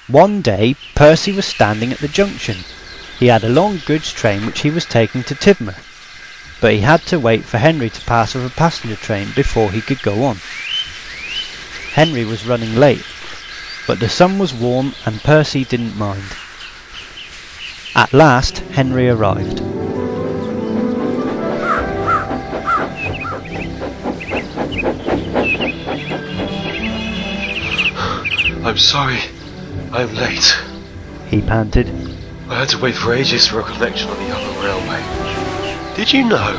One day, Percy was standing at the junction. He had a long goods train which he was taking to Tidmouth, but he had to wait for Henry to pass with a passenger train before he could go on. Henry was running late, but the sun was warm and Percy didn't mind. At last, Henry arrived. I'm sorry, I'm late. He panted. I had to wait for ages for a connection on the other railway. Did you know?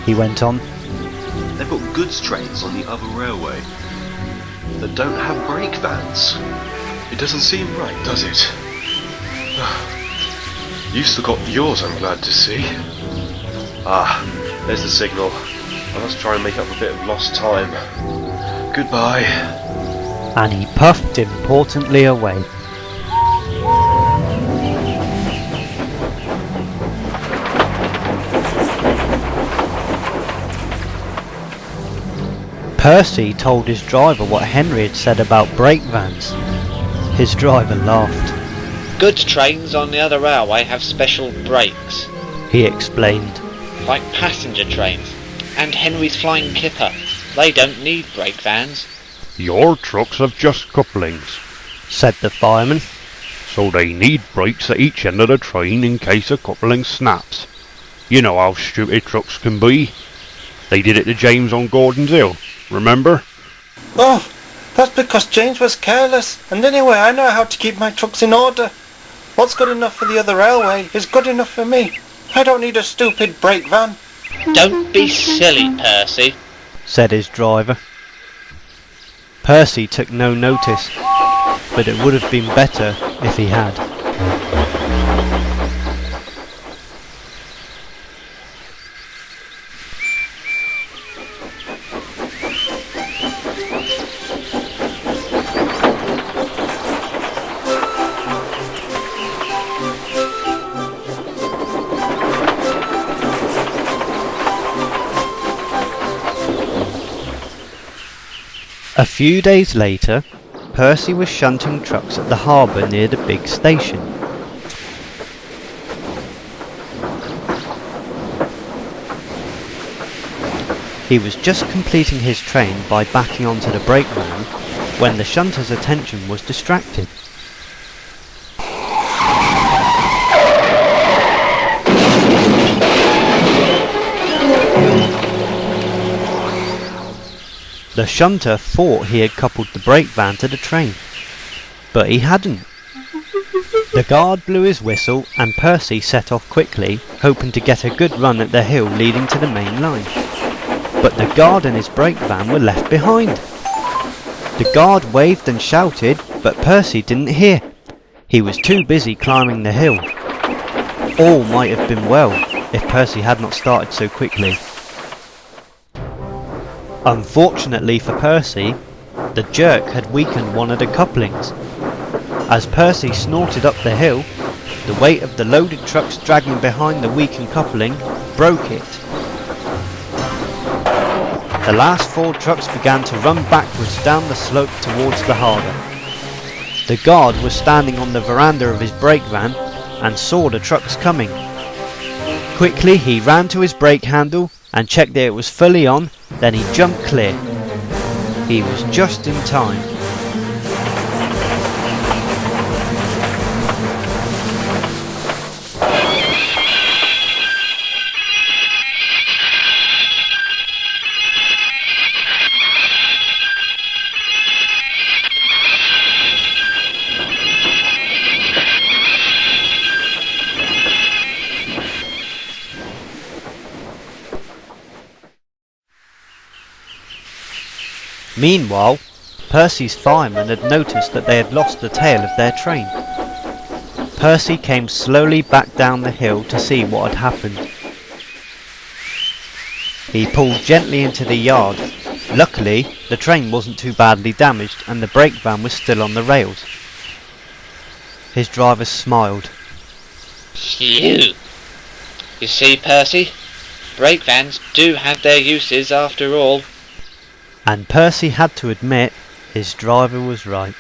He went on. They've got goods trains on the other railway that don't have Brakevans. It doesn't seem right, does it? You've still got yours, I'm glad to see. Ah, there's the signal. I must try and make up a bit of lost time. Goodbye. And he puffed importantly away. Percy told his driver what Henry had said about Brakevans. His driver laughed. Goods trains on the other railway have special brakes, he explained. like passenger trains. And Henry's flying kipper. They don't need Brakevans. Your trucks have just couplings, said the fireman. so they need brakes at each end of the train in case a coupling snaps. You know how stupid trucks can be. They did it to James on Gordon's Hill, remember? Oh, that's because James was careless, and anyway I know how to keep my trucks in order. What's good enough for the other railway is good enough for me. I don't need a stupid brake van. Don't be silly, Percy, said his driver. Percy took no notice, but it would have been better if he had. A few days later, Percy was shunting trucks at the harbour near the big station. He was just completing his train by backing onto the brakevan when the shunter's attention was distracted. The shunter thought he had coupled the brakevan to the train, but he hadn't. The guard blew his whistle and Percy set off quickly, hoping to get a good run at the hill leading to the main line. But the guard and his brakevan were left behind. The guard waved and shouted, but Percy didn't hear. He was too busy climbing the hill. All might have been well if Percy had not started so quickly. Unfortunately for Percy, the jerk had weakened one of the couplings. As Percy snorted up the hill, the weight of the loaded trucks dragging behind the weakened coupling broke it. The last 4 trucks began to run backwards down the slope towards the harbour. The guard was standing on the veranda of his brakevan and saw the trucks coming. Quickly he ran to his brake handle and checked that it was fully on, then he jumped clear. He was just in time. Meanwhile, Percy's fireman had noticed that they had lost the tail of their train. Percy came slowly back down the hill to see what had happened. He pulled gently into the yard. Luckily, the train wasn't too badly damaged and the brake van was still on the rails. His driver smiled. Phew! You see, Percy, brake vans do have their uses after all. And Percy had to admit his driver was right.